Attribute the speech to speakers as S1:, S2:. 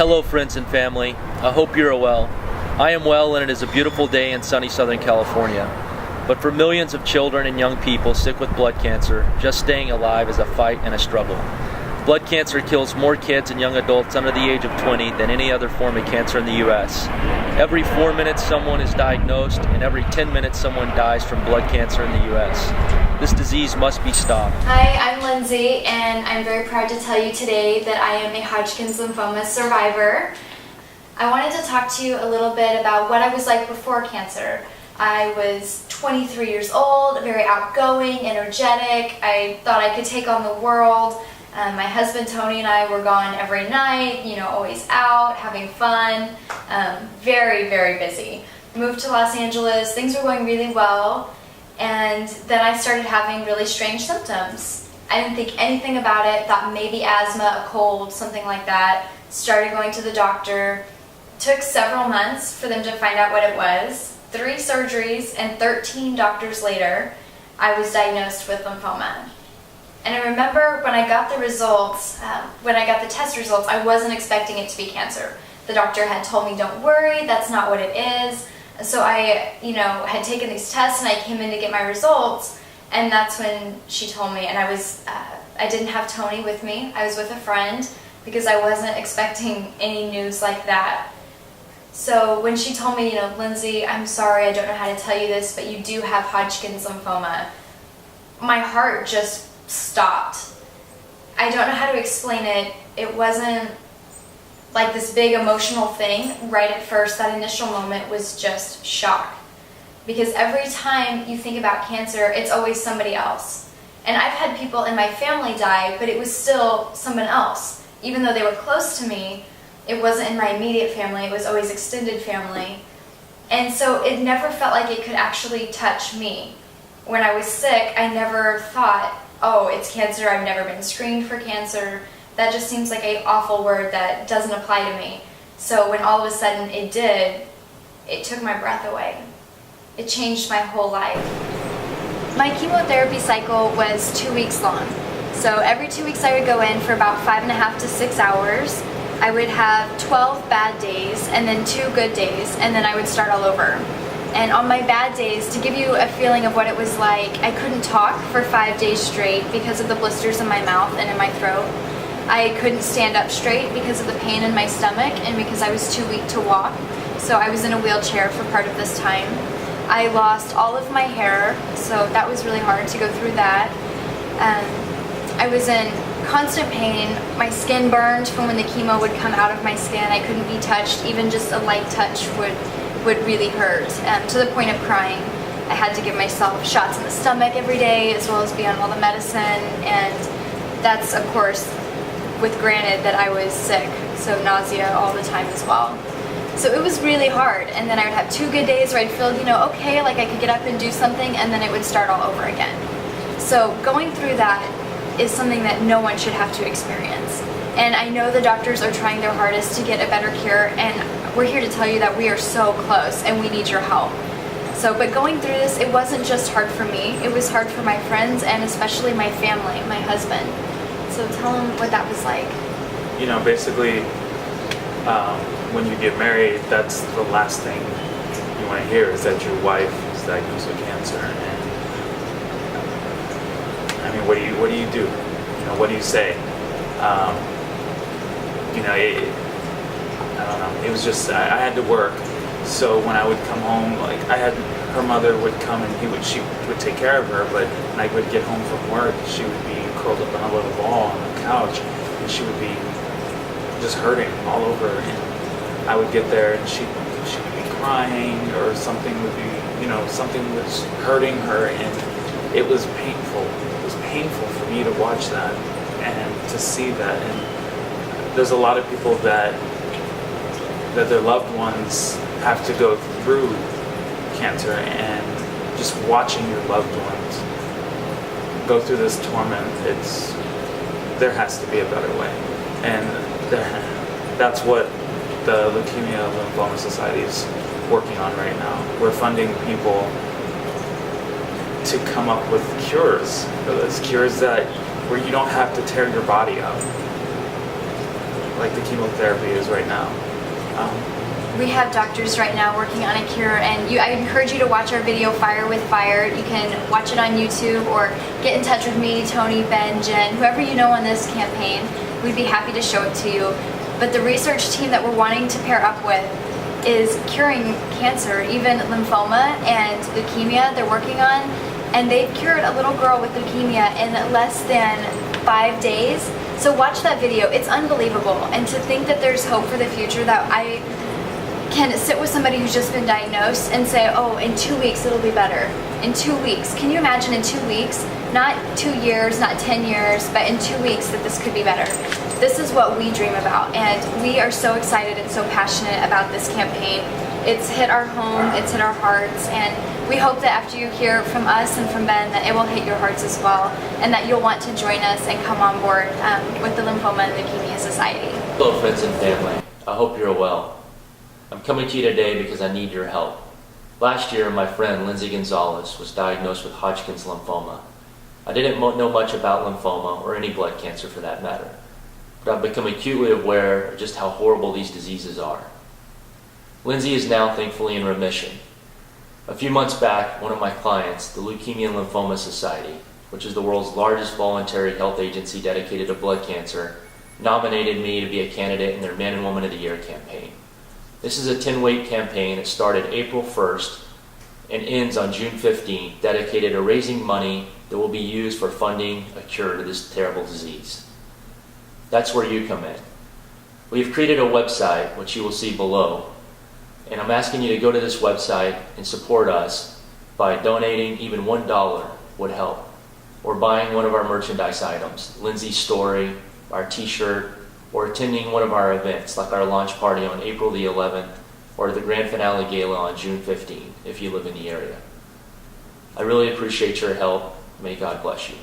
S1: Hello friends and family, I hope you're well. I am well and it is a beautiful day in sunny Southern California. But for millions of children and young people sick with blood cancer, just staying alive is a fight and a struggle. Blood cancer kills more kids and young adults under the age of 20 than any other form of cancer in the U.S. Every 4 minutes someone is diagnosed and every 10 minutes someone dies from blood cancer in the U.S. This disease must be stopped.
S2: Hi, I'm Lindsay and I'm very proud to tell you today that I am a Hodgkin's lymphoma survivor. I wanted to talk to you a little bit about what I was like before cancer. I was 23 years old, very outgoing, energetic. I thought I could take on the world. My husband Tony and I were gone every night, always out, having fun, very, very busy. Moved to Los Angeles, things were going really well, and then I started having really strange symptoms. I didn't think anything about it, thought maybe asthma, a cold, something like that. Started going to the doctor. Took several months for them to find out what it was. 3 surgeries, and 13 doctors later, I was diagnosed with lymphoma. And I remember when I got the results, when I got the test results, I wasn't expecting it to be cancer. The doctor had told me, don't worry, that's not what it is. So I, had taken these tests and I came in to get my results, and that's when she told me, and I didn't have Tony with me, I was with a friend because I wasn't expecting any news like that. So when she told me, Lindsay, I'm sorry, I don't know how to tell you this, but you do have Hodgkin's lymphoma, my heart just stopped. I don't know how to explain it. It wasn't like this big emotional thing right at first. That initial moment was just shock. Because every time you think about cancer, it's always somebody else. And I've had people in my family die, but it was still someone else. Even though they were close to me, it wasn't in my immediate family, it was always extended family. And so it never felt like it could actually touch me. When I was sick, I never thought, oh, it's cancer, I've never been screened for cancer. That just seems like an awful word that doesn't apply to me. So when all of a sudden it did, it took my breath away. It changed my whole life. My chemotherapy cycle was 2 weeks long. So every 2 weeks I would go in for about 5.5 to 6 hours. I would have 12 bad days and then 2 good days, and then I would start all over. And on my bad days, to give you a feeling of what it was like, I couldn't talk for 5 days straight because of the blisters in my mouth and in my throat. I couldn't stand up straight because of the pain in my stomach and because I was too weak to walk. So I was in a wheelchair for part of this time. I lost all of my hair, so that was really hard to go through that. I was in constant pain. My skin burned from when the chemo would come out of my skin. I couldn't be touched. Even just a light touch would really hurt, to the point of crying. I had to give myself shots in the stomach every day, as well as be on all the medicine, and that's, of course, with granted that I was sick, so nausea all the time as well. So it was really hard, and then I would have 2 good days where I'd feel, okay, like I could get up and do something, and then it would start all over again. So going through that is something that no one should have to experience. And I know the doctors are trying their hardest to get a better cure, and we're here to tell you that we are so close and we need your help. So, but going through this, it wasn't just hard for me, it was hard for my friends and especially my family, my husband. So tell them what that was like.
S3: Basically, when you get married, that's the last thing you want to hear is that your wife is diagnosed with cancer. And I mean, what do you do? What do you say? I don't know. It was just I had to work, so when I would come home, like her mother would come and she would take care of her. But when I would get home from work, she would be curled up in a little ball on the couch, and she would be just hurting all over. And I would get there, and she would be crying, or something would be, something was hurting her, and it was painful. It was painful for me to watch that and to see that. And there's a lot of people that their loved ones have to go through cancer, and just watching your loved ones go through this torment, there has to be a better way. And that's what the Leukemia Lymphoma Society is working on right now. We're funding people to come up with cures for this, cures where you don't have to tear your body up. like the chemotherapy is right now.
S2: We have doctors right now working on a cure, and I encourage you to watch our video Fire with Fire. You can watch it on YouTube or get in touch with me, Tony, Ben, Jen, whoever you know on this campaign. We'd be happy to show it to you. But the research team that we're wanting to pair up with is curing cancer, even lymphoma and leukemia they're working on. And they've cured a little girl with leukemia in less than 5 days. So watch that video, it's unbelievable. And to think that there's hope for the future, that I can sit with somebody who's just been diagnosed and say, oh, in 2 weeks it'll be better. In 2 weeks. Can you imagine in 2 weeks? Not 2 years, not 10 years, but in 2 weeks that this could be better. This is what we dream about, and we are so excited and so passionate about this campaign. It's hit our home, it's hit our hearts, and we hope that after you hear from us and from Ben that it will hit your hearts as well, and that you'll want to join us and come on board with the Lymphoma and Leukemia Society.
S1: Hello friends and family, I hope you're well. I'm coming to you today because I need your help. Last year, my friend Lindsay Gonzalez was diagnosed with Hodgkin's lymphoma. I didn't know much about lymphoma or any blood cancer for that matter, but I've become acutely aware of just how horrible these diseases are. Lindsay is now thankfully in remission. A few months back, one of my clients, the Leukemia and Lymphoma Society, which is the world's largest voluntary health agency dedicated to blood cancer, nominated me to be a candidate in their Man and Woman of the Year campaign. This is a 10-week campaign that started April 1st and ends on June 15th, dedicated to raising money that will be used for funding a cure to this terrible disease. That's where you come in. We have created a website, which you will see below, and I'm asking you to go to this website and support us by donating. Even $1 would help, or buying one of our merchandise items, Lindsay's story, our t-shirt, or attending one of our events like our launch party on April the 11th or the grand finale gala on June 15th if you live in the area. I really appreciate your help. May God bless you.